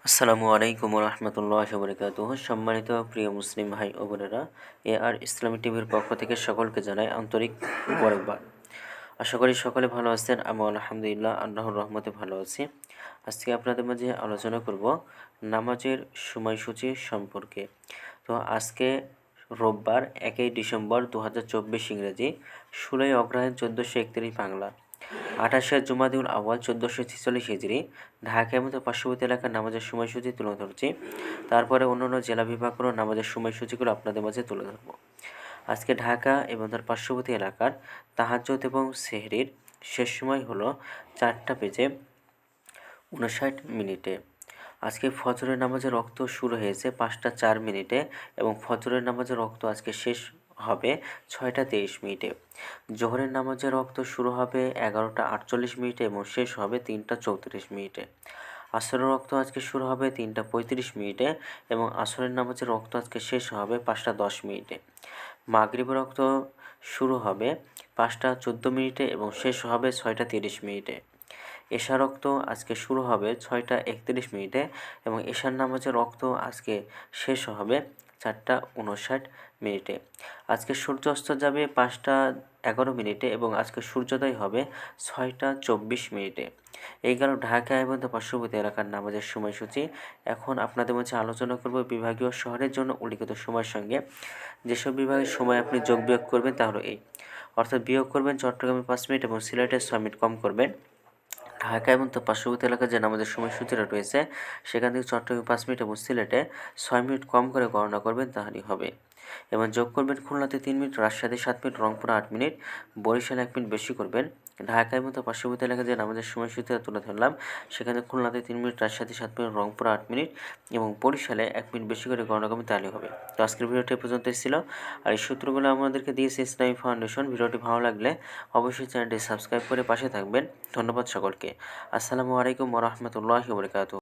আসসালামু আলাইকুম রহমতুল্লাহ বরকাতুহ। সম্মানিত প্রিয় মুসলিম ভাই ও বোনেরা, আর ইসলামী টিভির পক্ষ থেকে সকলকে জানাই আন্তরিক মোবারকবাদ। আশা করি সকলে ভালো আছেন। আমি আলহামদুলিল্লাহ আল্লাহর রহমতে ভালো আছি। আজকে আপনাদের মাঝে আলোচনা করব নামাজের সময়সূচি সম্পর্কে। তো আজকে রোববার 1 ডিসেম্বর 2024 ইংরেজি, 16 অগ্রহায়ণ 1431 বাংলা, 28 জুমাদিউল আউয়াল 1446 হিজরি। ঢাকার মতো পার্শ্ববর্তী এলাকার নামাজের সময়সূচি তুলে ধরছি। তারপরে অন্যান্য জেলা বিভাগগুলোর নামাজের সময়সূচিগুলো আপনাদের মাঝে তুলে ধরব। আজকে ঢাকা এবং তার পার্শ্ববর্তী এলাকার তাহাজ্জুদ এবং সেহরির শেষ সময় হলো 4:59। আজকে ফজরের নামাজের রক্ত শুরু হয়েছে 5:04 এবং ফজরের নামাজের রক্ত আজকে শেষ হবে 6:23। জোহরের নামাজের রক্ত শুরু হবে 11:48 এবং শেষ হবে 3:34। আসরের রক্ত আজকে শুরু হবে 3:35 এবং আসরের নামাজের রক্ত আজকে শেষ হবে 5:10। মাগরিবের রক্ত শুরু হবে 5:14 এবং শেষ হবে 6:30। এশা রক্ত আজকে শুরু হবে 6:31 এবং এশার নামাজের রক্ত আজকে শেষ হবে 4:59। আজকে সূর্য অস্ত যাবে 5:11 এবং আজকে সূর্যোদয় হবে 6:24। এই গেল ঢাকা এবং পার্শ্ববর্তী এলাকার নামাজের সময়সূচি। এখন আপনাদের মধ্যে আলোচনা করব বিভাগীয় শহরের জন্য উল্লিখিত সময়ের সঙ্গে। যেসব বিভাগের সময় আপনি যোগ বিয়োগ করবেন তা হলো এই, অর্থাৎ বিয়োগ করবেন চট্টগ্রামে 5 মিনিট এবং সিলেটে 6 মিনিট কম করবেন। ঢাকা এবং তার পার্শ্ববর্তী এলাকার যে নামাজের সময়সূচিটা রয়েছে সেখান থেকে চট্টগ্রামে 5 মিনিট এবং সিলেটে 6 মিনিট কম করে গণনা করবেন, তাহলেই হবে। এবং যোগ করবেন খুলনাতে 3 মিনিট, রাজশাহীতে 7 মিনিট, রংপুরে 8 মিনিট, বরিশালে 1 মিনিট বেশি করবেন। ঢাকা এবং তার পার্শ্ববর্তী এলাকার যে নামাজের সময়সূচিটা তুলে ধরলাম সেখানে খুলনাতে 3 মিনিট, রাজশাহীতে 7 মিনিট, রংপুরে 8 মিনিট এবং বরিশালে 1 মিনিট বেশি করে গণনা করবেন, তাহলেই হবে। তো আজকের ভিডিওটি এ পর্যন্তই ছিল। আর এই সূত্রগুলো আমাদেরকে দিয়েছে ইসলামী ফাউন্ডেশন। ভিডিওটি ভালো লাগলে অবশ্যই চ্যানেলটি সাবস্ক্রাইব করে পাশে থাকবেন। ধন্যবাদ সকলকে। আসসালামু আলাইকুম ওয়া রাহমাতুল্লাহি ওয়া বারাকাতুহু।